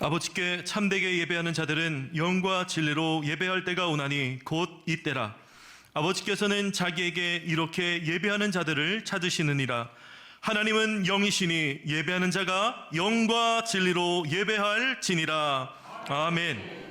아버지께 참되게 예배하는 자들은 영과 진리로 예배할 때가 오나니 곧 이때라. 아버지께서는 자기에게 이렇게 예배하는 자들을 찾으시느니라. 하나님은 영이시니 예배하는 자가 영과 진리로 예배할지니라. 아멘.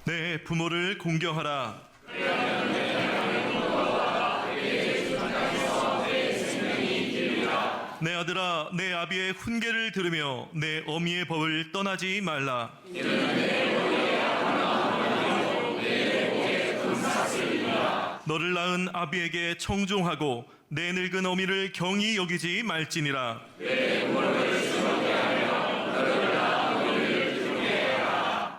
내 부모를 공경하라. 내 아들아, 내 아비의 훈계를 들으며 내 어미의 법을 떠나지 말라. 너를 낳은 아비에게 청종하고 내 늙은 어미를 경히 여기지 말지니라.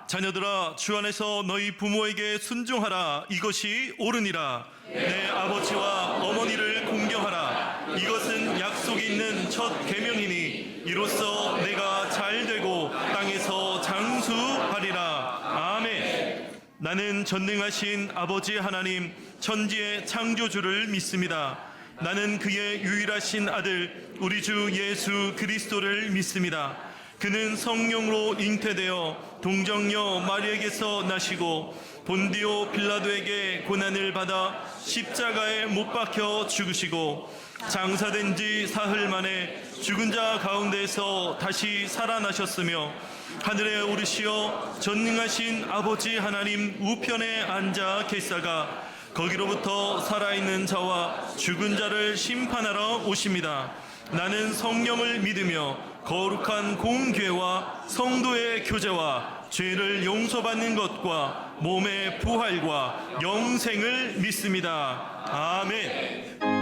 자녀들아, 주 안에서 너희 부모에게 순종하라. 이것이 옳으니라. 내 아버지와 어머니를 공경하라. 이것은 약속이 있는 첫 계명이니 이로써 내가 잘되고 땅에서 장수하리라. 아멘. 나는 전능하신 아버지 하나님 천지의 창조주를 믿습니다. 나는 그의 유일하신 아들 우리 주 예수 그리스도를 믿습니다. 그는 성령으로 잉태되어 동정녀 마리에게서 나시고 본디오 빌라도에게 고난을 받아 십자가에 못 박혀 죽으시고 장사된 지 사흘 만에 죽은 자 가운데서 다시 살아나셨으며 하늘에 오르시어 전능하신 아버지 하나님 우편에 앉아 계시다가 거기로부터 살아있는 자와 죽은 자를 심판하러 오십니다. 나는 성령을 믿으며 거룩한 공교회와 성도의 교제와 죄를 용서받는 것과 몸의 부활과 영생을 믿습니다. 아멘. 오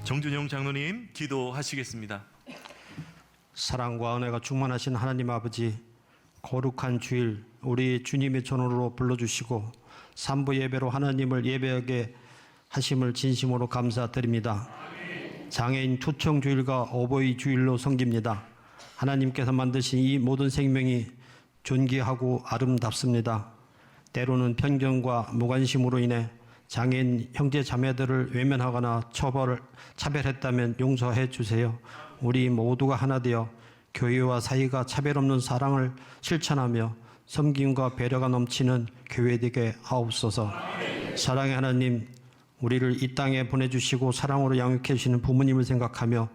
정준영 장로님 기도하시겠습니다. 사랑과 은혜가 충만하신 하나님 아버지, 거룩한 주일 우리 주님의 전으로 불러주시고 삼부 예배로 하나님을 예배하게 하심을 진심으로 감사드립니다. 장애인 초청 주일과 어버이 주일로 섬깁니다. 하나님께서 만드신 이 모든 생명이 존귀하고 아름답습니다. 때로는 편견과 무관심으로 인해 장애인 형제 자매들을 외면하거나 차별했다면 용서해 주세요. 우리 모두가 하나 되어 교회와 사이가 차별 없는 사랑을 실천하며 섬김과 배려가 넘치는 교회 되게 하옵소서. 사랑의 하나님, 우리를 이 땅에 보내주시고 사랑으로 양육해 주시는 부모님을 생각하며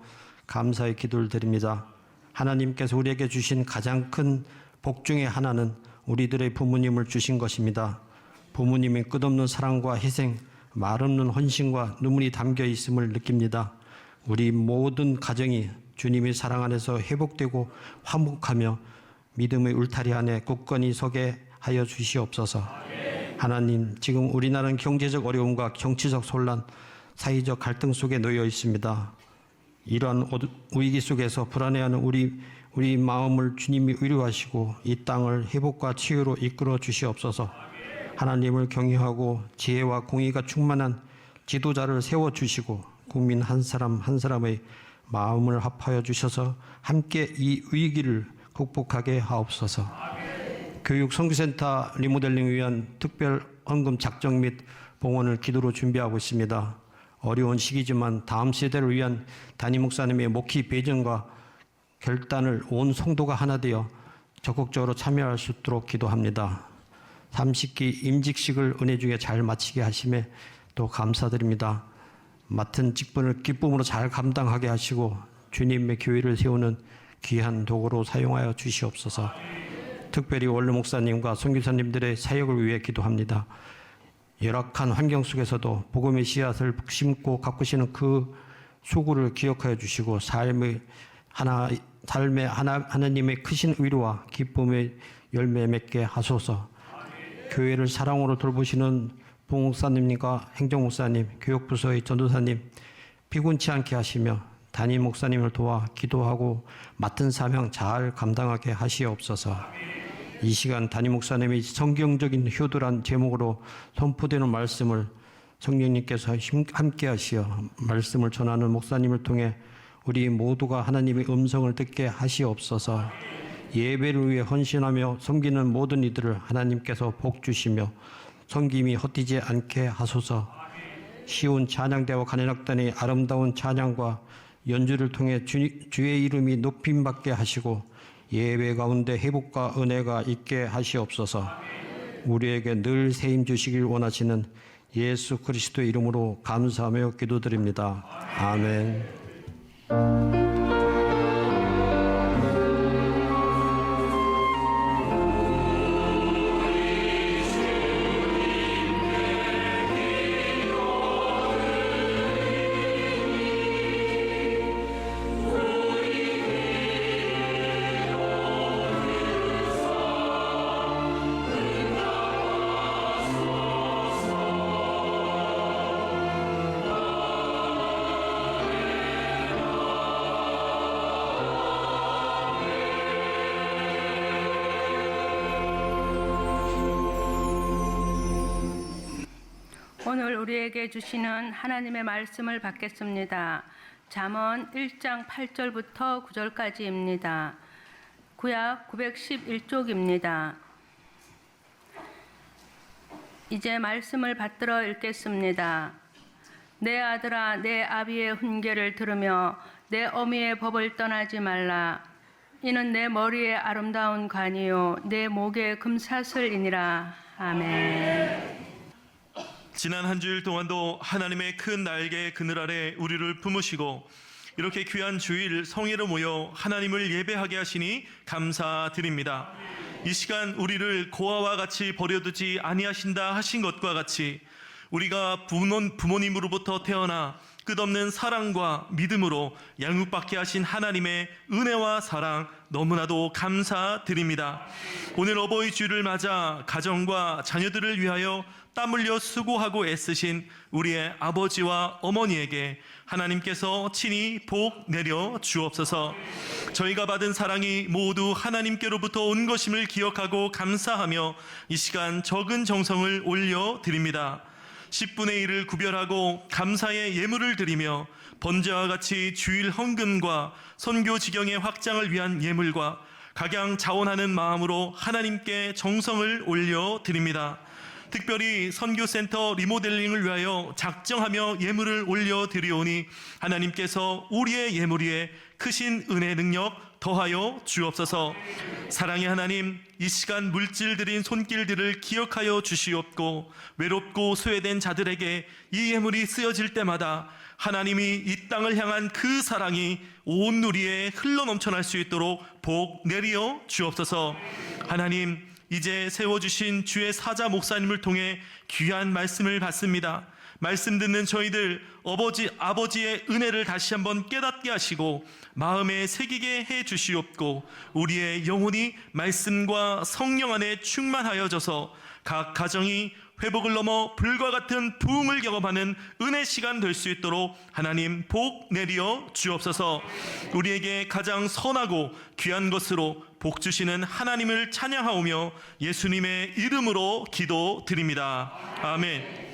감사의 기도를 드립니다. 하나님께서 우리에게 주신 가장 큰 복 중에 하나는 우리들의 부모님을 주신 것입니다. 부모님의 끝없는 사랑과 희생, 말없는 헌신과 눈물이 담겨 있음을 느낍니다. 우리 모든 가정이 주님의 사랑 안에서 회복되고 화목하며 믿음의 울타리 안에 굳건히 서게 하여 주시옵소서. 하나님, 지금 우리나라는 경제적 어려움과 정치적 혼란, 사회적 갈등 속에 놓여 있습니다. 이러한 위기 속에서 불안해하는 우리 마음을 주님이 위로하시고 이 땅을 회복과 치유로 이끌어 주시옵소서. 하나님을 경외하고 지혜와 공의가 충만한 지도자를 세워주시고 국민 한 사람 한 사람의 마음을 합하여 주셔서 함께 이 위기를 극복하게 하옵소서. 교육 선교센터 리모델링을 위한 특별 헌금 작정 및 봉헌을 기도로 준비하고 있습니다. 어려운 시기지만 다음 세대를 위한 담임 목사님의 목회 배전과 결단을 온 성도가 하나 되어 적극적으로 참여할 수 있도록 기도합니다. 30기 임직식을 은혜 중에 잘 마치게 하심에 또 감사드립니다. 맡은 직분을 기쁨으로 잘 감당하게 하시고 주님의 교회를 세우는 귀한 도구로 사용하여 주시옵소서. 특별히 원로 목사님과 선교사님들의 사역을 위해 기도합니다. 열악한 환경 속에서도 복음의 씨앗을 심고 가꾸시는 그 수고를 기억하여 주시고 삶의 하나님의 크신 위로와 기쁨의 열매 맺게 하소서. 교회를 사랑으로 돌보시는 부목사님과 행정목사님, 교육부서의 전도사님 피곤치 않게 하시며 담임 목사님을 도와 기도하고 맡은 사명 잘 감당하게 하시옵소서. 이 시간 담임 목사님의 성경적인 효도란 제목으로 선포되는 말씀을 성령님께서 함께 하시어 말씀을 전하는 목사님을 통해 우리 모두가 하나님의 음성을 듣게 하시옵소서. 예배를 위해 헌신하며 섬기는 모든 이들을 하나님께서 복 주시며 섬김이 헛되지 않게 하소서. 쉬운 찬양대와 간현악단의 아름다운 찬양과 연주를 통해 주의 이름이 높임받게 하시고 예배 가운데 회복과 은혜가 있게 하시옵소서. 우리에게 늘 세임 주시길 원하시는 예수 그리스도의 이름으로 감사하며 기도드립니다. 아멘. 오늘 우리에게 주시는 하나님의 말씀을 받겠습니다. 잠언 1장 8절부터 9절까지입니다. 구약 911쪽입니다. 이제 말씀을 받들어 읽겠습니다. 내 아들아, 내 아비의 훈계를 들으며 내 어미의 법을 떠나지 말라. 이는 내 머리에 아름다운 관이요 내 목에 금사슬이니라. 아멘. 지난 한 주일 동안도 하나님의 큰 날개 그늘 아래 우리를 품으시고 이렇게 귀한 주일 성회로 모여 하나님을 예배하게 하시니 감사드립니다. 이 시간 우리를 고아와 같이 버려두지 아니하신다 하신 것과 같이 우리가 부모님으로부터 태어나 끝없는 사랑과 믿음으로 양육받게 하신 하나님의 은혜와 사랑 너무나도 감사드립니다. 오늘 어버이 주일을 맞아 가정과 자녀들을 위하여 땀 흘려 수고하고 애쓰신 우리의 아버지와 어머니에게 하나님께서 친히 복 내려 주옵소서. 저희가 받은 사랑이 모두 하나님께로부터 온 것임을 기억하고 감사하며 이 시간 적은 정성을 올려드립니다. 10분의 1을 구별하고 감사의 예물을 드리며 번제와 같이 주일 헌금과 선교 지경의 확장을 위한 예물과 각양 자원하는 마음으로 하나님께 정성을 올려드립니다. 특별히 선교센터 리모델링을 위하여 작정하며 예물을 올려드리오니 하나님께서 우리의 예물 위에 크신 은혜 능력 더하여 주옵소서. 사랑의 하나님, 이 시간 물질 들인 손길들을 기억하여 주시옵고 외롭고 소외된 자들에게 이 예물이 쓰여질 때마다 하나님이 이 땅을 향한 그 사랑이 온 누리에 흘러넘쳐날 수 있도록 복 내리어 주옵소서. 하나님, 이제 세워주신 주의 사자 목사님을 통해 귀한 말씀을 받습니다. 말씀 듣는 저희들 아버지의 은혜를 다시 한번 깨닫게 하시고 마음에 새기게 해 주시옵고 우리의 영혼이 말씀과 성령 안에 충만하여져서 각 가정이 회복을 넘어 불과 같은 부흥을 경험하는 은혜 시간 될 수 있도록 하나님 복 내리어 주옵소서. 우리에게 가장 선하고 귀한 것으로 복 주시는 하나님을 찬양하오며 예수님의 이름으로 기도드립니다. 아멘.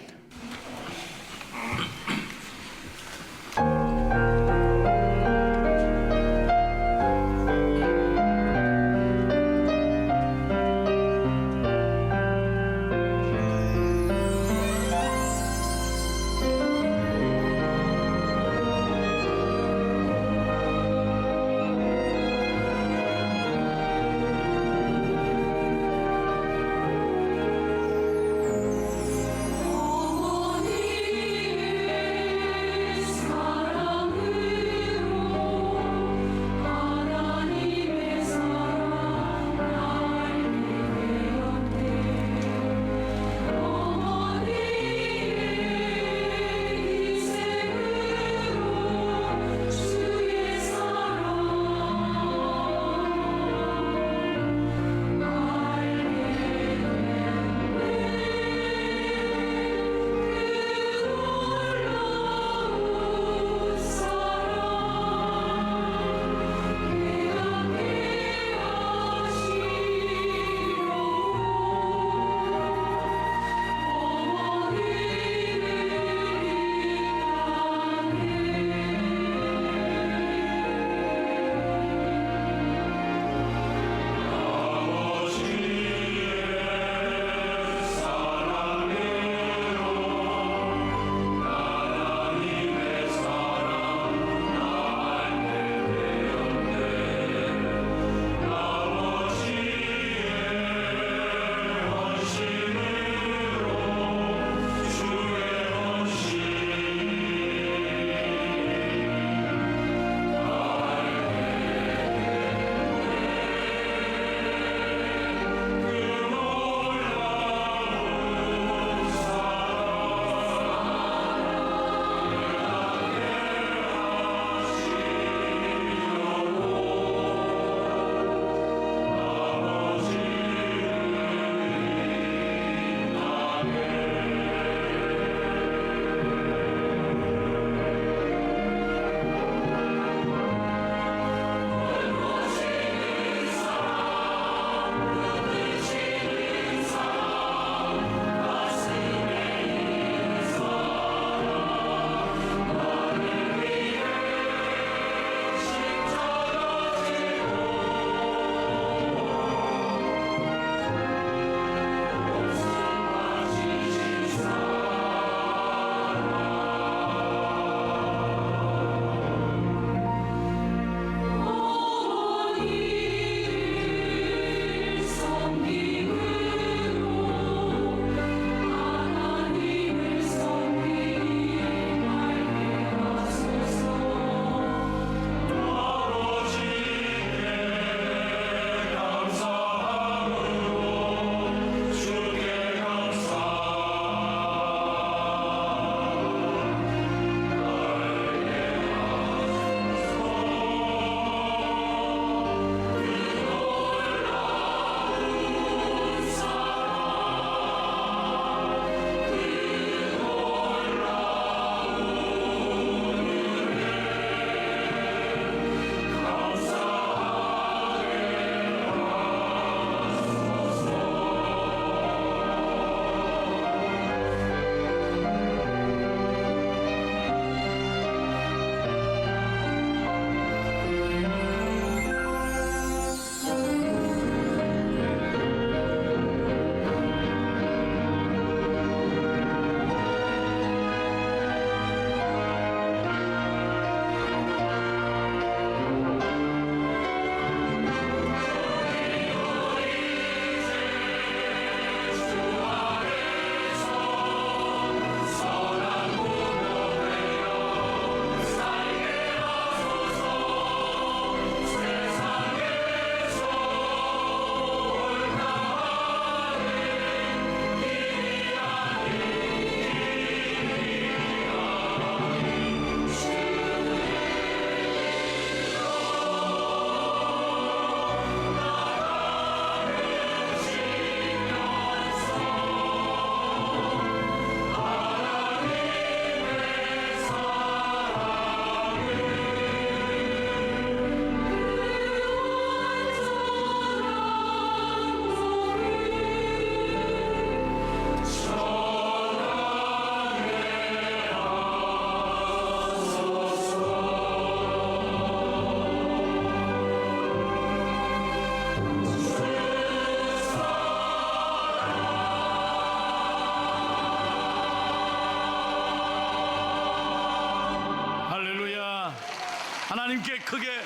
주님께 크게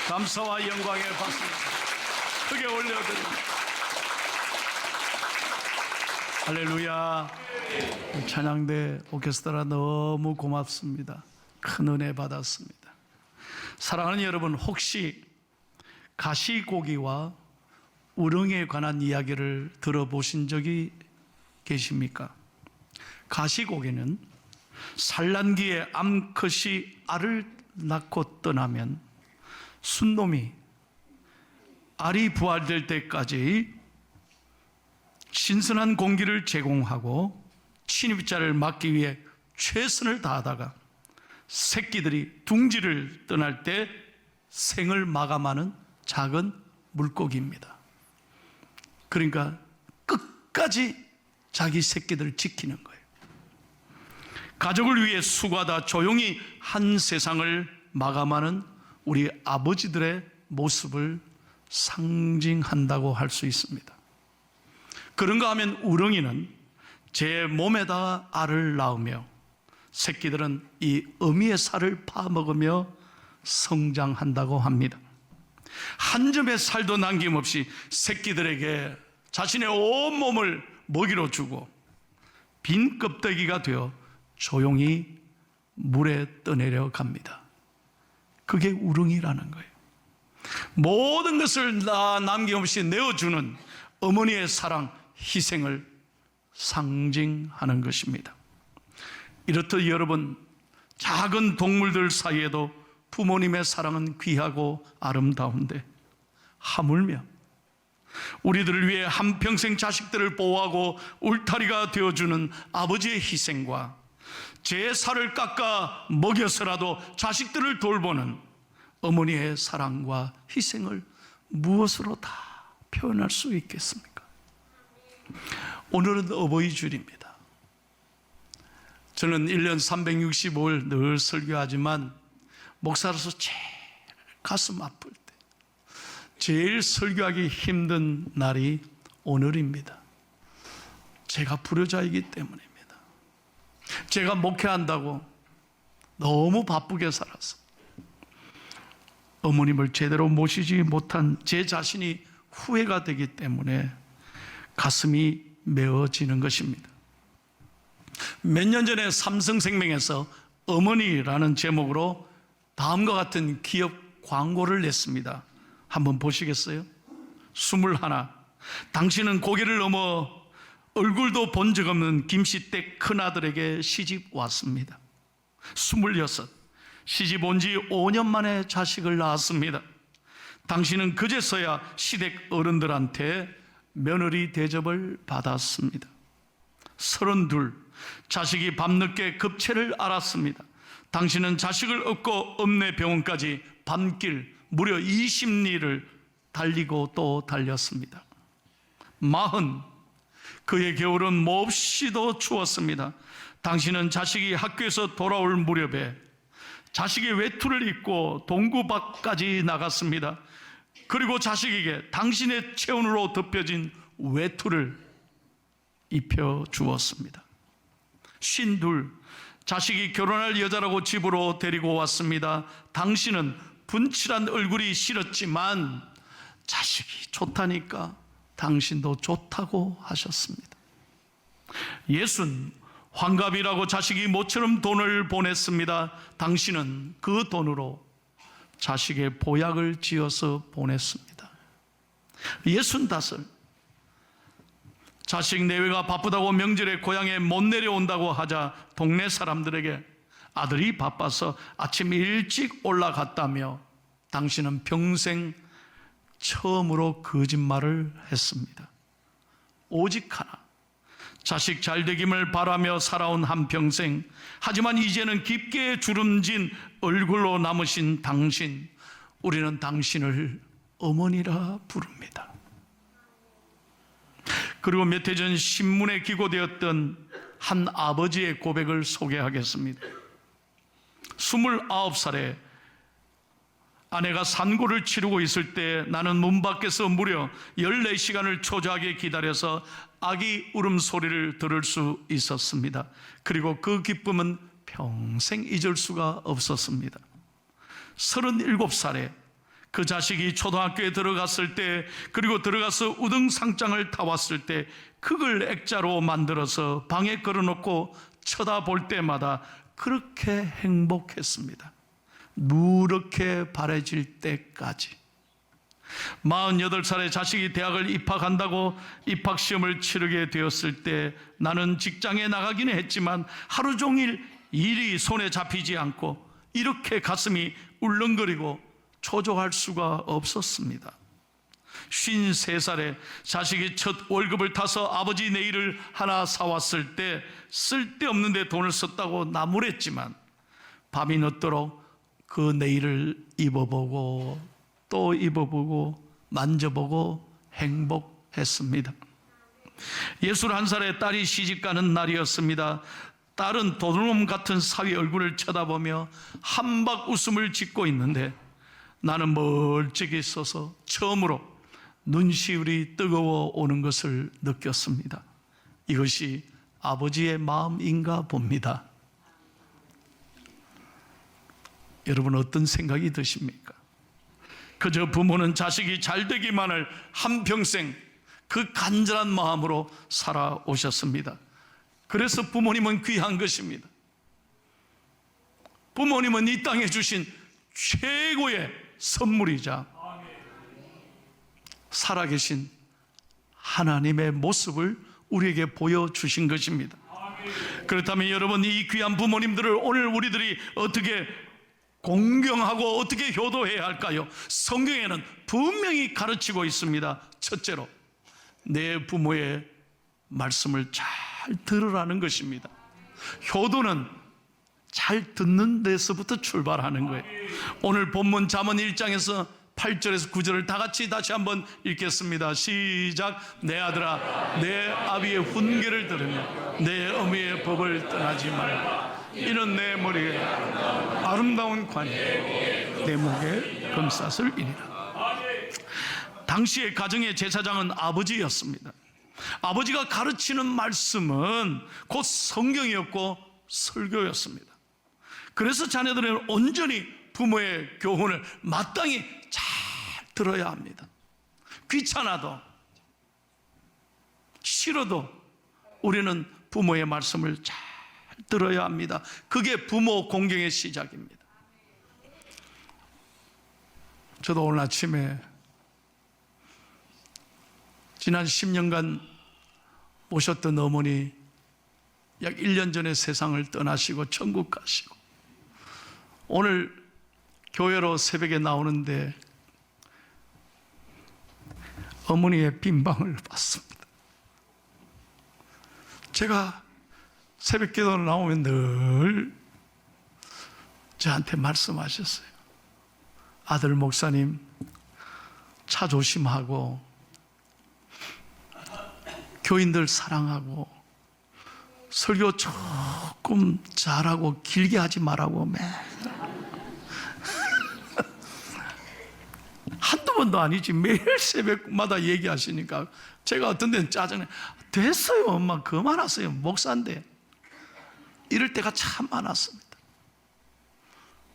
감사와 영광의 박수 크게 올려드립니다. 할렐루야. 찬양대 오케스트라 너무 고맙습니다. 큰 은혜 받았습니다. 사랑하는 여러분, 혹시 가시고기와 우렁에 관한 이야기를 들어보신 적이 계십니까? 가시고기는 산란기에 암컷이 알을 낳고 떠나면 순놈이 알이 부활될 때까지 신선한 공기를 제공하고 침입자를 막기 위해 최선을 다하다가 새끼들이 둥지를 떠날 때 생을 마감하는 작은 물고기입니다. 그러니까 끝까지 자기 새끼들을 지키는 거예요. 가족을 위해 수고하다 조용히 한 세상을 마감하는 우리 아버지들의 모습을 상징한다고 할 수 있습니다. 그런가 하면 우렁이는 제 몸에다 알을 낳으며 새끼들은 이 어미의 살을 파먹으며 성장한다고 합니다. 한 점의 살도 남김없이 새끼들에게 자신의 온몸을 먹이로 주고 빈 껍데기가 되어 조용히 물에 떠내려 갑니다. 그게 우렁이라는 거예요. 모든 것을 다 남김없이 내어주는 어머니의 사랑, 희생을 상징하는 것입니다. 이렇듯 여러분, 작은 동물들 사이에도 부모님의 사랑은 귀하고 아름다운데 하물며 우리들을 위해 한평생 자식들을 보호하고 울타리가 되어주는 아버지의 희생과 제 살을 깎아 먹여서라도 자식들을 돌보는 어머니의 사랑과 희생을 무엇으로 다 표현할 수 있겠습니까? 오늘은 어버이 주일입니다. 저는 1년 365일 늘 설교하지만 목사로서 제일 가슴 아플 때, 제일 설교하기 힘든 날이 오늘입니다. 제가 불효자이기 때문입니다. 제가 목회한다고 너무 바쁘게 살아서 어머님을 제대로 모시지 못한 제 자신이 후회가 되기 때문에 가슴이 메어지는 것입니다. 몇 년 전에 삼성생명에서 어머니라는 제목으로 다음과 같은 기업 광고를 냈습니다. 한번 보시겠어요? 21. 당신은 고개를 넘어 얼굴도 본 적 없는 김씨댁 큰아들에게 시집 왔습니다. 26. 시집 온 지 5년 만에 자식을 낳았습니다. 당신은 그제서야 시댁 어른들한테 며느리 대접을 받았습니다. 32. 자식이 밤늦게 급체를 앓았습니다. 당신은 자식을 얻고 읍내 병원까지 밤길 무려 20리를 달리고 또 달렸습니다. 40. 그의 겨울은 몹시도 추웠습니다. 당신은 자식이 학교에서 돌아올 무렵에 자식의 외투를 입고 동구 밖까지 나갔습니다. 그리고 자식에게 당신의 체온으로 덮여진 외투를 입혀 주었습니다. 52. 자식이 결혼할 여자라고 집으로 데리고 왔습니다. 당신은 분칠한 얼굴이 싫었지만 자식이 좋다니까 당신도 좋다고 하셨습니다. 60. 환갑이라고 자식이 모처럼 돈을 보냈습니다. 당신은 그 돈으로 자식의 보약을 지어서 보냈습니다. 65. 자식 내외가 바쁘다고 명절에 고향에 못 내려온다고 하자 동네 사람들에게 아들이 바빠서 아침 일찍 올라갔다며 당신은 평생 처음으로 거짓말을 했습니다. 오직 하나, 자식 잘되김을 바라며 살아온 한평생, 하지만 이제는 깊게 주름진 얼굴로 남으신 당신, 우리는 당신을 어머니라 부릅니다. 그리고 몇 해 전 신문에 기고되었던 한 아버지의 고백을 소개하겠습니다. 29살에 아내가 산고를 치르고 있을 때 나는 문 밖에서 무려 14시간을 초조하게 기다려서 아기 울음소리를 들을 수 있었습니다. 그리고 그 기쁨은 평생 잊을 수가 없었습니다. 37살에 그 자식이 초등학교에 들어갔을 때, 그리고 들어가서 우등상장을 타왔을 때 그걸 액자로 만들어서 방에 걸어놓고 쳐다볼 때마다 그렇게 행복했습니다. 누렇게 바래질 때까지. 48살에 자식이 대학을 입학한다고 입학시험을 치르게 되었을 때 나는 직장에 나가기는 했지만 하루 종일 일이 손에 잡히지 않고 이렇게 가슴이 울렁거리고 초조할 수가 없었습니다. 53살에 자식이 첫 월급을 타서 아버지 네일을 하나 사왔을 때 쓸데없는데 돈을 썼다고 나무랬지만 밤이 늦도록 그 네일을 입어보고 또 입어보고 만져보고 행복했습니다. 61살에 딸이 시집가는 날이었습니다. 딸은 도둑놈 같은 사위 얼굴을 쳐다보며 한박 웃음을 짓고 있는데 나는 멀찍이 서서 처음으로 눈시울이 뜨거워 오는 것을 느꼈습니다. 이것이 아버지의 마음인가 봅니다. 여러분 어떤 생각이 드십니까? 그저 부모는 자식이 잘 되기만을 한평생 그 간절한 마음으로 살아오셨습니다. 그래서 부모님은 귀한 것입니다. 부모님은 이 땅에 주신 최고의 선물이자 살아계신 하나님의 모습을 우리에게 보여주신 것입니다. 그렇다면 여러분, 이 귀한 부모님들을 오늘 우리들이 어떻게 공경하고 어떻게 효도해야 할까요? 성경에는 분명히 가르치고 있습니다. 첫째로 내 부모의 말씀을 잘 들으라는 것입니다. 효도는 잘 듣는 데서부터 출발하는 거예요. 오늘 본문 잠언 1장에서 8절에서 9절을 다 같이 다시 한번 읽겠습니다. 시작. 내 아들아, 내 아비의 훈계를 들으며 내 어미의 법을 떠나지 말라. 이는 내 머리에 아름다운 관이 내 목에 금사슬이니라. 당시의 가정의 제사장은 아버지였습니다. 아버지가 가르치는 말씀은 곧 성경이었고 설교였습니다. 그래서 자녀들은 온전히 부모의 교훈을 마땅히 잘 들어야 합니다. 귀찮아도 싫어도 우리는 부모의 말씀을 잘 들어야 합니다. 그게 부모 공경의 시작입니다. 저도 오늘 아침에 지난 10년간 모셨던 어머니 약 1년 전에 세상을 떠나시고 천국 가시고 오늘 교회로 새벽에 나오는데 어머니의 빈방을 봤습니다. 제가 새벽 기도 나오면 늘 저한테 말씀하셨어요. 아들 목사님, 차 조심하고 교인들 사랑하고 설교 조금 잘하고 길게 하지 말라고 한두 번도 아니지 매일 새벽마다 얘기하시니까 제가 어떤 데는 짜증내. 됐어요 엄마, 그만하세요, 목사인데. 이럴 때가 참 많았습니다.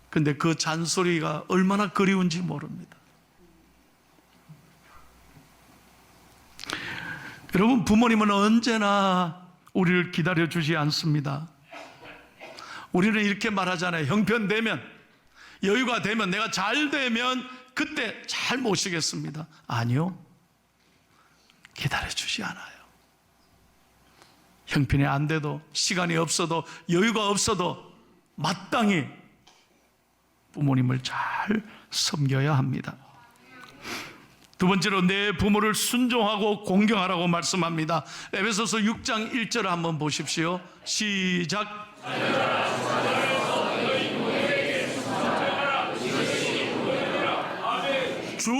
근데 그 잔소리가 얼마나 그리운지 모릅니다. 여러분, 부모님은 언제나 우리를 기다려주지 않습니다. 우리는 이렇게 말하잖아요. 형편되면, 여유가 되면, 내가 잘 되면 그때 잘 모시겠습니다. 아니요, 기다려주지 않아요. 형편이 안 돼도, 시간이 없어도, 여유가 없어도 마땅히 부모님을 잘 섬겨야 합니다. 두 번째로 내 부모를 순종하고 공경하라고 말씀합니다. 에베소서 6장 1절을 한번 보십시오. 시작. 주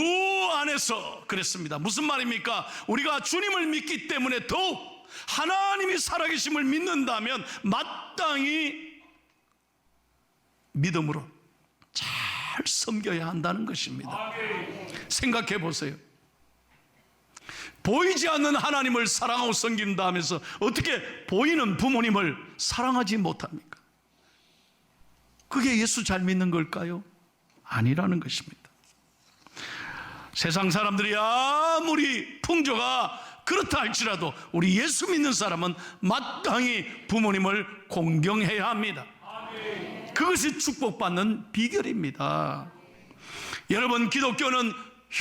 안에서 그랬습니다. 무슨 말입니까? 우리가 주님을 믿기 때문에 더욱 하나님이 살아계심을 믿는다면 마땅히 믿음으로 잘 섬겨야 한다는 것입니다. 생각해 보세요. 보이지 않는 하나님을 사랑하고 섬긴다 하면서 어떻게 보이는 부모님을 사랑하지 못합니까? 그게 예수 잘 믿는 걸까요? 아니라는 것입니다. 세상 사람들이 아무리 풍조가 그렇다 할지라도 우리 예수 믿는 사람은 마땅히 부모님을 공경해야 합니다. 그것이 축복받는 비결입니다. 여러분, 기독교는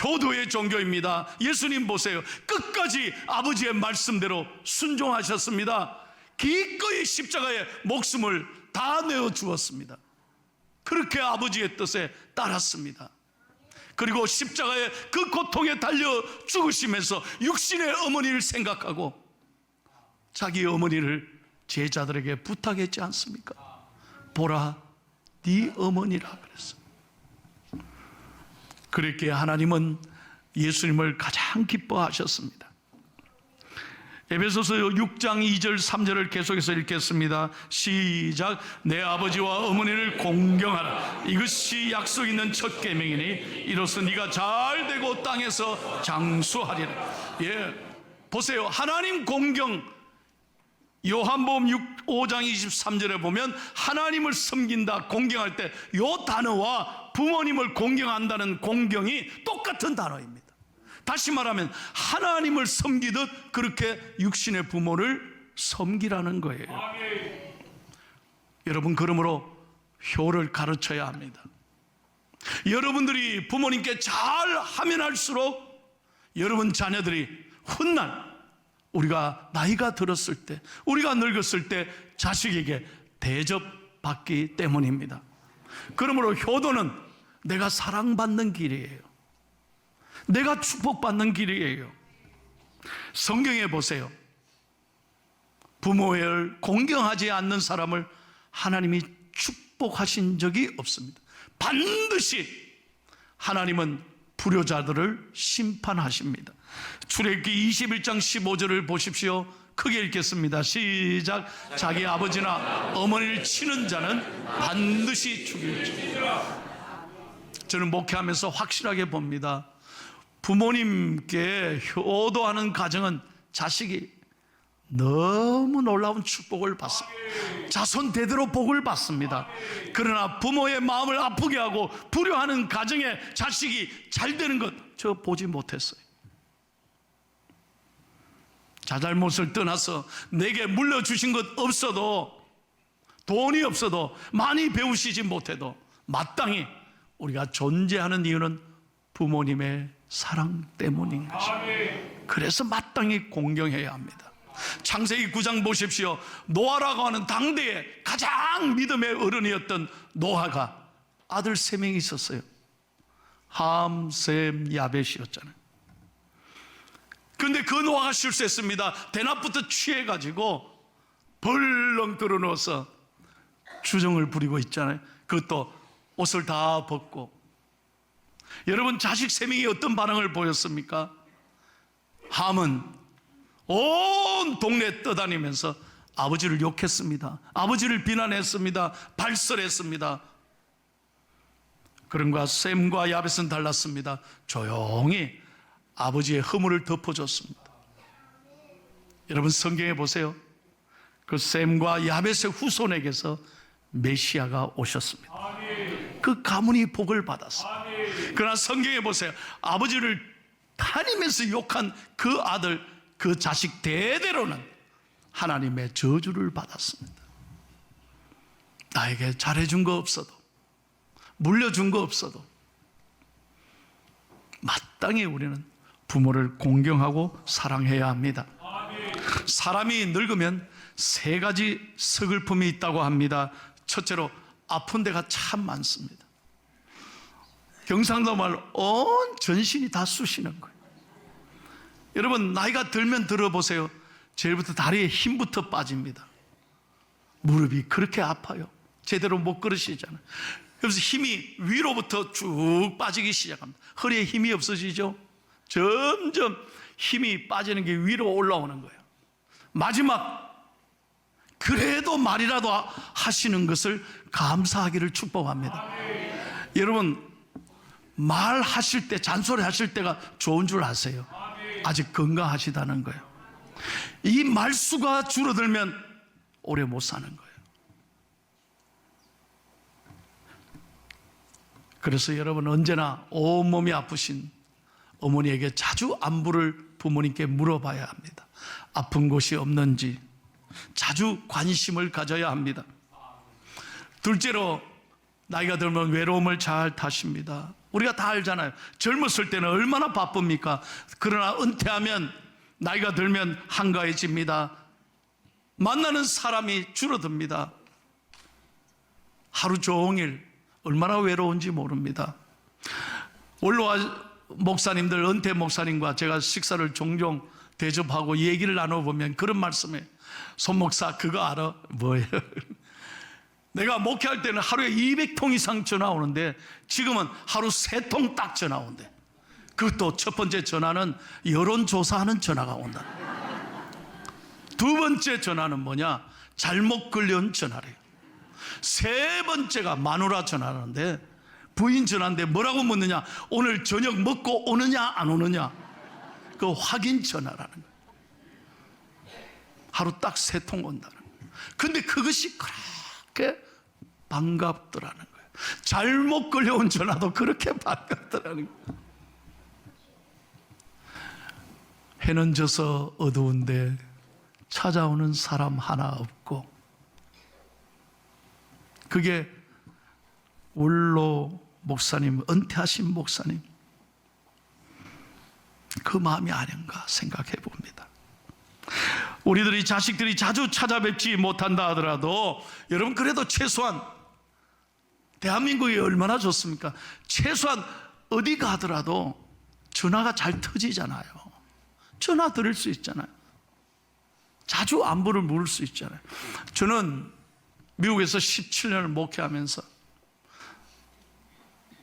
효도의 종교입니다. 예수님 보세요. 끝까지 아버지의 말씀대로 순종하셨습니다. 기꺼이 십자가에 목숨을 다 내어 주었습니다. 그렇게 아버지의 뜻에 따랐습니다. 그리고 십자가의 그 고통에 달려 죽으시면서 육신의 어머니를 생각하고 자기 어머니를 제자들에게 부탁했지 않습니까? 보라, 네 어머니라 그랬어요. 그렇게 하나님은 예수님을 가장 기뻐하셨습니다. 에베소서 6장 2절 3절을 계속해서 읽겠습니다. 시작. 내 아버지와 어머니를 공경하라. 이것이 약속 있는 첫 계명이니 이로써 네가 잘 되고 땅에서 장수하리라. 예, 보세요. 하나님 공경, 요한복음 5장 23절에 보면 하나님을 섬긴다, 공경할 때 이 단어와 부모님을 공경한다는 공경이 똑같은 단어입니다. 다시 말하면 하나님을 섬기듯 그렇게 육신의 부모를 섬기라는 거예요. 여러분, 그러므로 효를 가르쳐야 합니다. 여러분들이 부모님께 잘하면 할수록 여러분 자녀들이 훗날 우리가 나이가 들었을 때, 우리가 늙었을 때 자식에게 대접받기 때문입니다. 그러므로 효도는 내가 사랑받는 길이에요. 내가 축복받는 길이에요. 성경에 보세요. 부모를 공경하지 않는 사람을 하나님이 축복하신 적이 없습니다. 반드시 하나님은 불효자들을 심판하십니다. 출애굽기 21장 15절을 보십시오. 크게 읽겠습니다. 시작. 자기 아버지나 어머니를 치는 자는 반드시 죽일지어다. 저는 목회하면서 확실하게 봅니다. 부모님께 효도하는 가정은 자식이 너무 놀라운 축복을 받습니다. 자손 대대로 복을 받습니다. 그러나 부모의 마음을 아프게 하고 불효하는 가정에 자식이 잘 되는 것 저 보지 못했어요. 자잘못을 떠나서 내게 물려주신 것 없어도, 돈이 없어도, 많이 배우시지 못해도 마땅히 우리가 존재하는 이유는 부모님의 사랑 때문인 것입니다. 그래서 마땅히 공경해야 합니다. 창세기 9장 보십시오. 노아라고 하는 당대의 가장 믿음의 어른이었던 노아가 아들 3명이 있었어요. 함, 셈, 야벳이었잖아요. 그런데 그 노아가 실수했습니다. 대낮부터 취해가지고 벌렁 들어누워서 주정을 부리고 있잖아요. 그것도 옷을 다 벗고. 여러분, 자식 3명이 어떤 반응을 보였습니까? 함은 온 동네 떠다니면서 아버지를 욕했습니다. 아버지를 비난했습니다. 발설했습니다. 그런가 셈과 야벳은 달랐습니다. 조용히 아버지의 허물을 덮어줬습니다. 여러분, 성경에 보세요. 그 셈과 야벳의 후손에게서 메시아가 오셨습니다. 그 가문이 복을 받았습니다. 그러나 성경에 보세요. 아버지를 다니면서 욕한 그 아들, 그 자식 대대로는 하나님의 저주를 받았습니다. 나에게 잘해준 거 없어도, 물려준 거 없어도 마땅히 우리는 부모를 공경하고 사랑해야 합니다. 사람이 늙으면 3가지 서글픔이 있다고 합니다. 첫째로 아픈 데가 참 많습니다. 경상도 말 온 전신이 다 쑤시는 거예요. 여러분, 나이가 들면 들어보세요. 제일부터 다리에 힘부터 빠집니다. 무릎이 그렇게 아파요. 제대로 못 걸으시잖아요. 그래서 힘이 위로부터 쭉 빠지기 시작합니다. 허리에 힘이 없어지죠. 점점 힘이 빠지는 게 위로 올라오는 거예요. 마지막, 그래도 말이라도 하시는 것을 감사하기를 축복합니다. 여러분, 말하실 때, 잔소리 하실 때가 좋은 줄 아세요? 아직 건강하시다는 거예요. 이 말수가 줄어들면 오래 못 사는 거예요. 그래서 여러분 언제나 온몸이 아프신 어머니에게 자주 안부를 부모님께 물어봐야 합니다. 아픈 곳이 없는지 자주 관심을 가져야 합니다. 둘째로, 나이가 들면 외로움을 잘 타십니다. 우리가 다 알잖아요. 젊었을 때는 얼마나 바쁩니까? 그러나 은퇴하면, 나이가 들면 한가해집니다. 만나는 사람이 줄어듭니다. 하루 종일 얼마나 외로운지 모릅니다. 원로와 목사님들, 은퇴 목사님과 제가 식사를 종종 대접하고 얘기를 나눠보면 그런 말씀에, 손 목사 그거 알아? 뭐예요? 내가 목회할 때는 하루에 200통 이상 전화 오는데 지금은 하루 3통 딱 전화 온대. 그것도 첫 번째 전화는 여론조사하는 전화가 온다. 두 번째 전화는 뭐냐? 잘못 걸려온 전화래요. 세 번째가 마누라 전화하는데, 부인 전화인데 뭐라고 묻느냐? 오늘 저녁 먹고 오느냐 안 오느냐? 그 확인 전화라는 거예요. 하루 딱 3통 온다는 거예요. 근데 그것이 그렇게 반갑더라는 거예요. 잘못 걸려온 전화도 그렇게 반갑더라는 거예요. 해는 져서 어두운데 찾아오는 사람 하나 없고, 그게 원로 목사님, 은퇴하신 목사님, 그 마음이 아닌가 생각해 봅니다. 우리들이 자식들이 자주 찾아뵙지 못한다 하더라도 여러분, 그래도 최소한 대한민국이 얼마나 좋습니까? 최소한 어디 가더라도 전화가 잘 터지잖아요. 전화 드릴 수 있잖아요. 자주 안부를 물을 수 있잖아요. 저는 미국에서 17년을 목회하면서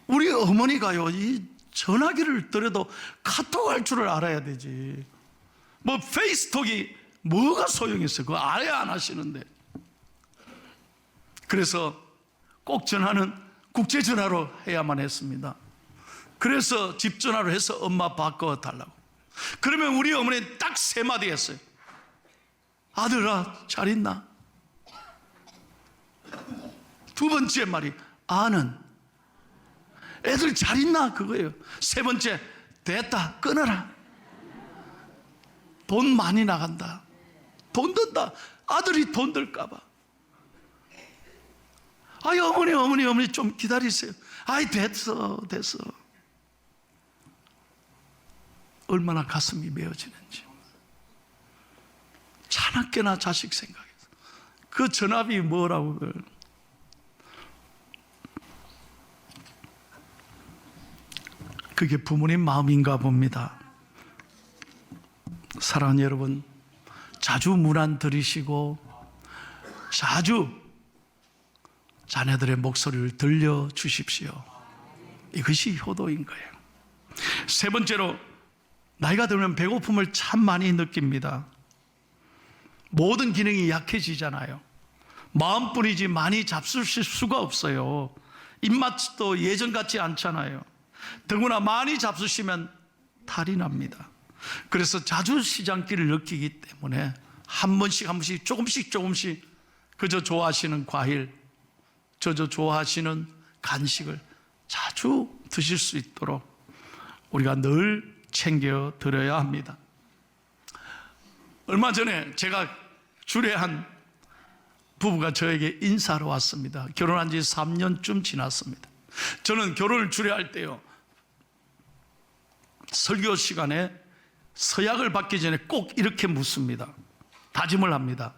우리 어머니가요, 이 전화기를 드려도 카톡 할 줄을 알아야 되지. 뭐 페이스톡이 뭐가 소용있어요? 그거 알아야 안 하시는데. 그래서 꼭 전화는 국제전화로 해야만 했습니다. 그래서 집전화로 해서 엄마 바꿔달라고. 그러면 우리 어머니는 딱 3마디 했어요. 아들아 잘 있나? 두 번째 말이 아는 애들 잘 있나? 그거예요. 세 번째, 됐다 끊어라. 돈 많이 나간다. 돈 든다. 아들이 돈 들까봐. 아이 어머니 좀 기다리세요. 아이 됐어. 얼마나 가슴이 메어지는지. 차갑게나 자식 생각해서 그 전압이 뭐라고. 그게 부모님 마음인가 봅니다. 사랑하는 여러분, 자주 문안 들으시고 자주 자녀들의 목소리를 들려주십시오. 이것이 효도인 거예요. 세 번째로, 나이가 들면 배고픔을 참 많이 느낍니다. 모든 기능이 약해지잖아요. 마음뿐이지 많이 잡수실 수가 없어요. 입맛도 예전 같지 않잖아요. 더구나 많이 잡수시면 탈이 납니다. 그래서 자주 시장기를 느끼기 때문에 한 번씩 조금씩 그저 좋아하시는 과일, 그저 좋아하시는 간식을 자주 드실 수 있도록 우리가 늘 챙겨 드려야 합니다. 얼마 전에 제가 주례한 부부가 저에게 인사로 왔습니다. 결혼한 지 3년쯤 지났습니다. 저는 결혼을 주례할 때요, 설교 시간에 서약을 받기 전에 꼭 이렇게 묻습니다. 다짐을 합니다.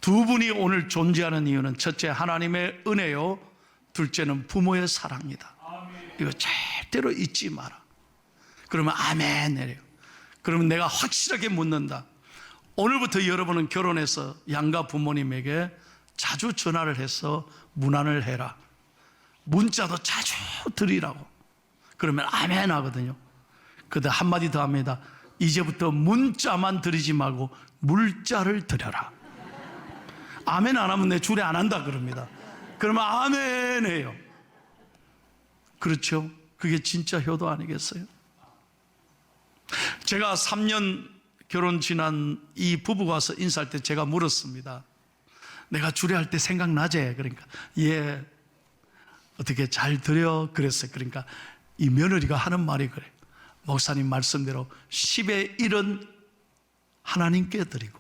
두 분이 오늘 존재하는 이유는 첫째 하나님의 은혜요, 둘째는 부모의 사랑이다. 이거 절대로 잊지 마라. 그러면 아멘 내려요. 그러면 내가 확실하게 묻는다. 오늘부터 여러분은 결혼해서 양가 부모님에게 자주 전화를 해서 문안을 해라. 문자도 자주 드리라고. 그러면 아멘 하거든요. 그런데 한마디 더 합니다. 이제부터 문자만 드리지 말고 물자를 드려라. 아멘 안 하면 내 주례 안 한다 그럽니다. 그러면 아멘 해요. 그렇죠? 그게 진짜 효도 아니겠어요? 제가 3년 결혼 지난 이 부부가 와서 인사할 때 제가 물었습니다. 내가 주례할 때 생각나지? 그러니까 예. 어떻게 잘 드려 그랬어요. 그러니까 이 며느리가 하는 말이 그래요. 목사님 말씀대로 10의 1은 하나님께 드리고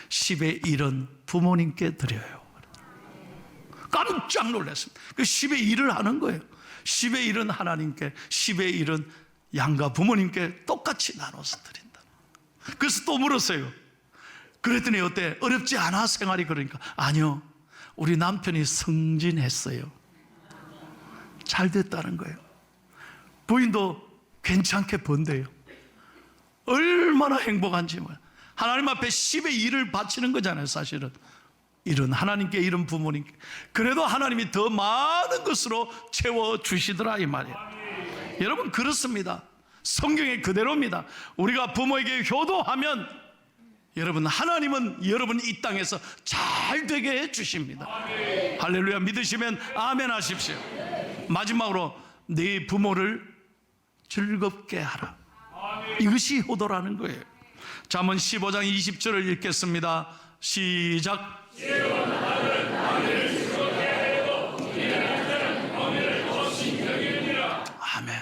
10의 1은 부모님께 드려요. 깜짝 놀랐습니다. 그 10의 1을 하는 거예요. 10의 1은 하나님께, 10의 1은 양가 부모님께 똑같이 나눠서 드린다. 그래서 또 물었어요. 그랬더니 어때? 어렵지 않아 생활이? 그러니까 아니요, 우리 남편이 승진했어요. 잘 됐다는 거예요. 부인도 괜찮게 번대요. 얼마나 행복한지 몰라요. 하나님 앞에 10의 1을 바치는 거잖아요. 사실은 1은 하나님께, 1은 부모님께. 그래도 하나님이 더 많은 것으로 채워주시더라 이 말이에요. 여러분, 그렇습니다. 성경의 그대로입니다. 우리가 부모에게 효도하면 여러분, 하나님은 여러분 이 땅에서 잘 되게 해주십니다. 할렐루야. 믿으시면 아멘 하십시오. 마지막으로 네 부모를 즐겁게 하라. 이것이 효도라는 거예요. 잠언 15장 20절을 읽겠습니다. 시작. 아멘.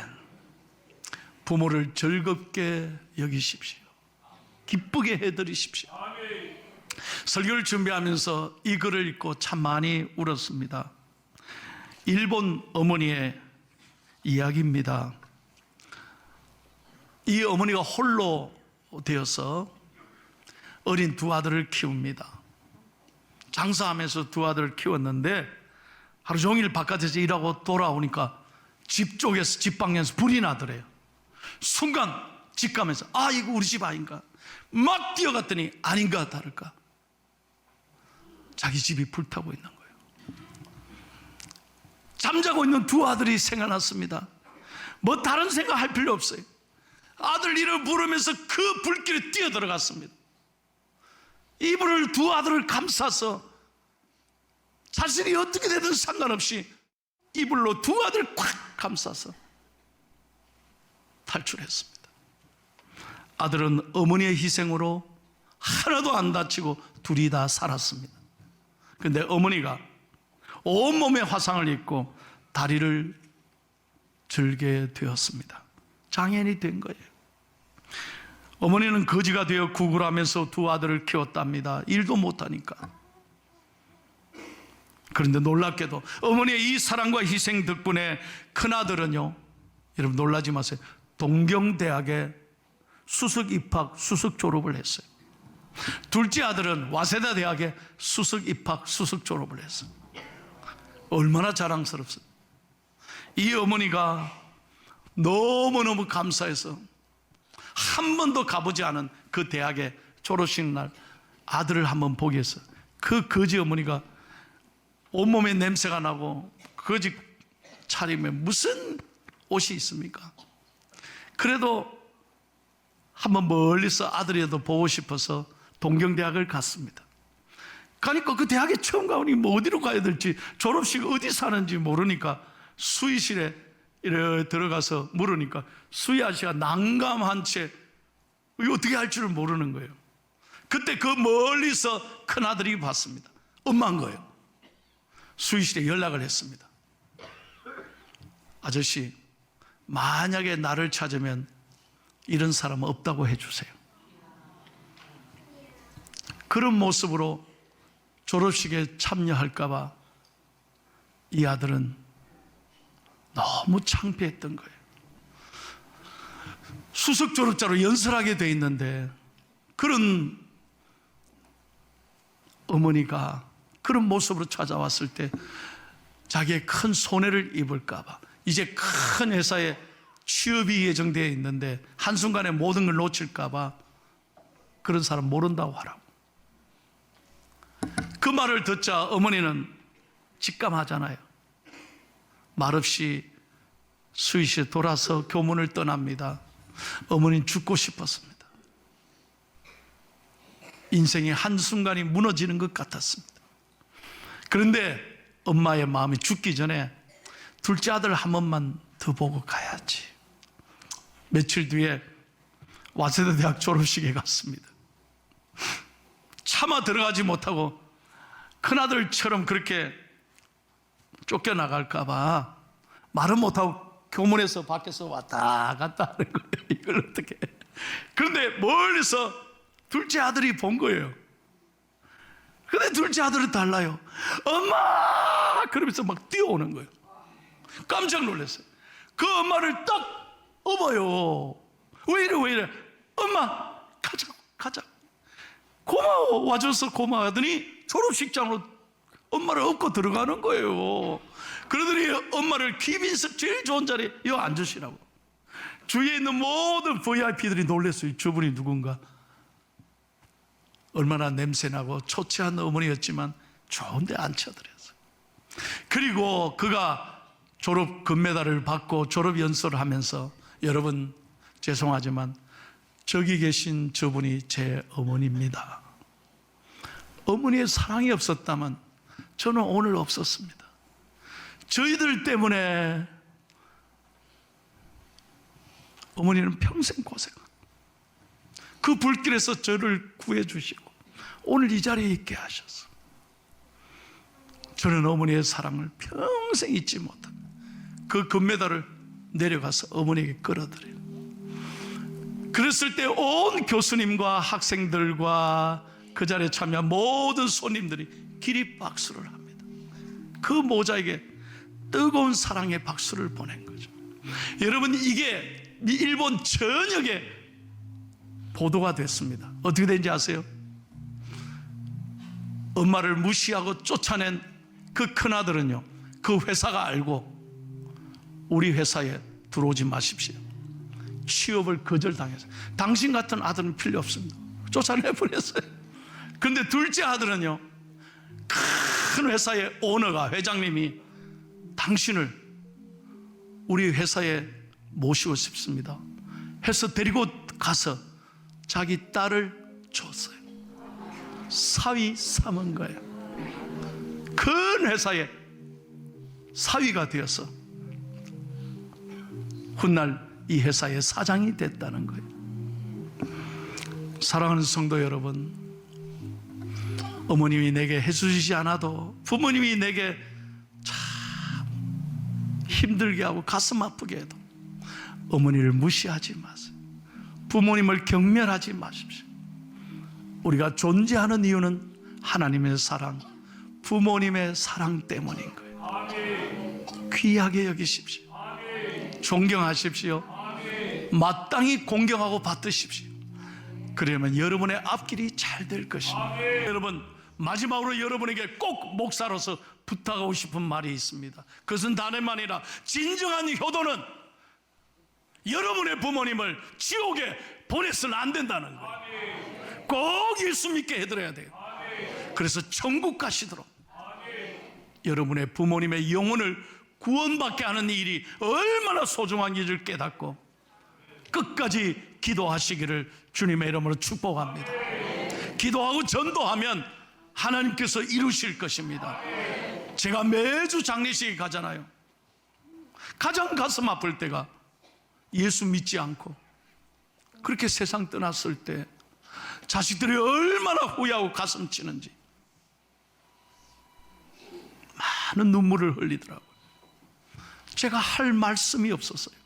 부모를 즐겁게 여기십시오. 기쁘게 해드리십시오. 설교를 준비하면서 이 글을 읽고 참 많이 울었습니다. 일본 어머니의 이야기입니다. 이 어머니가 홀로 되어서 어린 두 아들을 키웁니다. 장사하면서 두 아들을 키웠는데 하루 종일 바깥에서 일하고 돌아오니까 집 쪽에서, 집 방향에서 불이 나더래요. 순간 집 가면서 아, 이거 우리 집 아닌가 막 뛰어갔더니 아닌가 다를까 자기 집이 불타고 있는 거예요. 잠자고 있는 두 아들이 생각났습니다. 뭐 다른 생각할 필요 없어요. 아들 이름을 부르면서 그 불길에 뛰어들어갔습니다. 이불을 두 아들을 감싸서 자신이 어떻게 되든 상관없이 이불로 두 아들을 콱 감싸서 탈출했습니다. 아들은 어머니의 희생으로 하나도 안 다치고 둘이 다 살았습니다. 그런데 어머니가 온몸에 화상을 입고 다리를 절게 되었습니다. 장애인이 된 거예요. 어머니는 거지가 되어 구걸하면서 두 아들을 키웠답니다. 일도 못하니까. 그런데 놀랍게도 어머니의 이 사랑과 희생 덕분에 큰아들은요, 여러분 놀라지 마세요, 동경대학에 수석 입학, 수석 졸업을 했어요. 둘째 아들은 와세다 대학에 수석 입학, 수석 졸업을 했어요. 얼마나 자랑스럽습니까? 이 어머니가 너무너무 감사해서 한 번도 가보지 않은 그 대학의 졸업식 날 아들을 한번 보기 위해서 그 거지 어머니가 온몸에 냄새가 나고 거지 차림에 무슨 옷이 있습니까? 그래도 한번 멀리서 아들이라도 보고 싶어서 동경대학을 갔습니다. 가니까 그 대학에 처음 가보니 뭐 어디로 가야 될지, 졸업식 어디 사는지 모르니까 수의실에 이렇게 들어가서 물으니까 수의 아저씨가 난감한 채 이거 어떻게 할 줄을 모르는 거예요. 그때 그 멀리서 큰아들이 봤습니다. 엄마인 거예요. 수의실에 연락을 했습니다. 아저씨, 만약에 나를 찾으면 이런 사람은 없다고 해주세요. 그런 모습으로 졸업식에 참여할까 봐 이 아들은 너무 창피했던 거예요. 수석 졸업자로 연설하게 돼 있는데 그런 어머니가 그런 모습으로 찾아왔을 때 자기의 큰 손해를 입을까 봐, 이제 큰 회사에 취업이 예정되어 있는데 한순간에 모든 걸 놓칠까 봐 그런 사람 모른다고 하라고. 그 말을 듣자 어머니는 직감하잖아요. 말없이 수의실에 돌아서 교문을 떠납니다. 어머니는 죽고 싶었습니다. 인생의 한순간이 무너지는 것 같았습니다. 그런데 엄마의 마음이 죽기 전에 둘째 아들 한 번만 더 보고 가야지. 며칠 뒤에 와세다 대학 졸업식에 갔습니다. 차마 들어가지 못하고 큰아들처럼 그렇게 쫓겨나갈까봐 말은 못하고 교문에서 밖에서 왔다 갔다 하는 거예요. 이걸 어떻게 해. 그런데 멀리서 둘째 아들이 본 거예요. 근데 둘째 아들은 달라요. 엄마! 그러면서 막 뛰어오는 거예요. 깜짝 놀랐어요. 그 엄마를 딱 업어요. 왜 이래? 엄마, 가자. 고마워, 와줘서 고마워하더니 졸업식장으로 엄마를 업고 들어가는 거예요. 그러더니 엄마를 귀빈석 제일 좋은 자리에 여기 앉으시라고. 주위에 있는 모든 VIP들이 놀랐어요. 저분이 누군가. 얼마나 냄새나고 초췌한 어머니였지만 좋은데 앉혀드렸어요. 그리고 그가 졸업 금메달을 받고 졸업 연설을 하면서, 여러분 죄송하지만 저기 계신 저분이 제 어머니입니다. 어머니의 사랑이 없었다면 저는 오늘 없었습니다. 저희들 때문에 어머니는 평생 고생하고 그 불길에서 저를 구해주시고 오늘 이 자리에 있게 하셨어. 저는 어머니의 사랑을 평생 잊지 못합니다. 그 금메달을 내려가서 어머니에게 끌어드려요. 그랬을 때 온 교수님과 학생들과 그 자리에 참여한 모든 손님들이 기립박수를 합니다. 그 모자에게 뜨거운 사랑의 박수를 보낸 거죠. 여러분, 이게 일본 전역에 보도가 됐습니다. 어떻게 된지 아세요? 엄마를 무시하고 쫓아낸 그 큰아들은요, 그 회사가 알고 우리 회사에 들어오지 마십시오. 취업을 거절당했어요. 당신 같은 아들은 필요 없습니다. 쫓아내버렸어요. 근데 둘째 아들은요, 큰 회사의 오너가, 회장님이 당신을 우리 회사에 모시고 싶습니다 해서 데리고 가서 자기 딸을 줬어요. 사위 삼은 거예요. 큰 회사의 사위가 되어서 훗날 이 회사의 사장이 됐다는 거예요. 사랑하는 성도 여러분, 어머님이 내게 해주시지 않아도, 부모님이 내게 참 힘들게 하고 가슴 아프게 해도 어머니를 무시하지 마세요. 부모님을 경멸하지 마십시오. 우리가 존재하는 이유는 하나님의 사랑, 부모님의 사랑 때문인 거예요. 귀하게 여기십시오. 존경하십시오. 마땅히 공경하고 받으십시오. 그러면 여러분의 앞길이 잘 될 것입니다. 여러분, 마지막으로 여러분에게 꼭 목사로서 부탁하고 싶은 말이 있습니다. 그것은 다름 아니라 진정한 효도는 여러분의 부모님을 지옥에 보내서는 안 된다는 거예요. 꼭 예수 믿게 해드려야 돼요. 그래서 천국 가시도록 여러분의 부모님의 영혼을 구원받게 하는 일이 얼마나 소중한 일을 깨닫고 끝까지 기도하시기를 주님의 이름으로 축복합니다. 기도하고 전도하면 하나님께서 이루실 것입니다. 제가 매주 장례식에 가잖아요. 가장 가슴 아플 때가 예수 믿지 않고 그렇게 세상 떠났을 때 자식들이 얼마나 후회하고 가슴 치는지 많은 눈물을 흘리더라고요. 제가 할 말씀이 없었어요.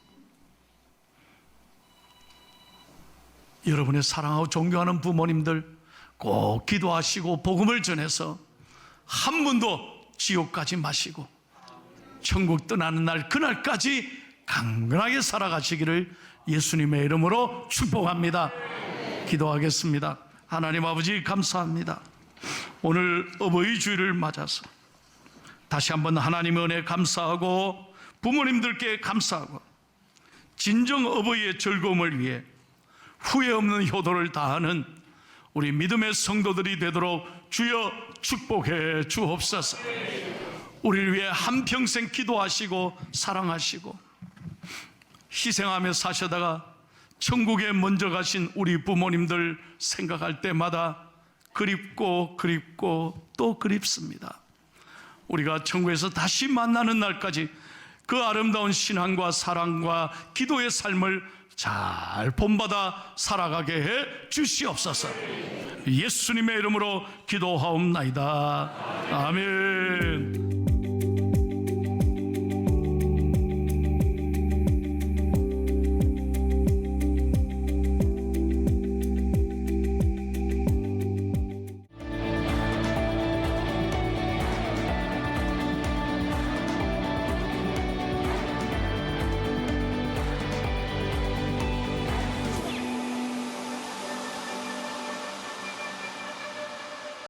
여러분의 사랑하고 존경하는 부모님들 꼭 기도하시고 복음을 전해서 한 분도 지옥 가지 마시고 천국 떠나는 날 그날까지 강건하게 살아가시기를 예수님의 이름으로 축복합니다. 기도하겠습니다. 하나님 아버지, 감사합니다. 오늘 어버이 주일을 맞아서 다시 한번 하나님의 은혜에 감사하고 부모님들께 감사하고 진정 어버이의 즐거움을 위해 후회 없는 효도를 다하는 우리 믿음의 성도들이 되도록 주여 축복해 주옵소서. 우리를 위해 한평생 기도하시고 사랑하시고 희생하며 사셔다가 천국에 먼저 가신 우리 부모님들 생각할 때마다 그립고 또 그립습니다. 우리가 천국에서 다시 만나는 날까지 그 아름다운 신앙과 사랑과 기도의 삶을 잘 본받아 살아가게 해 주시옵소서. 예수님의 이름으로 기도하옵나이다. 아멘.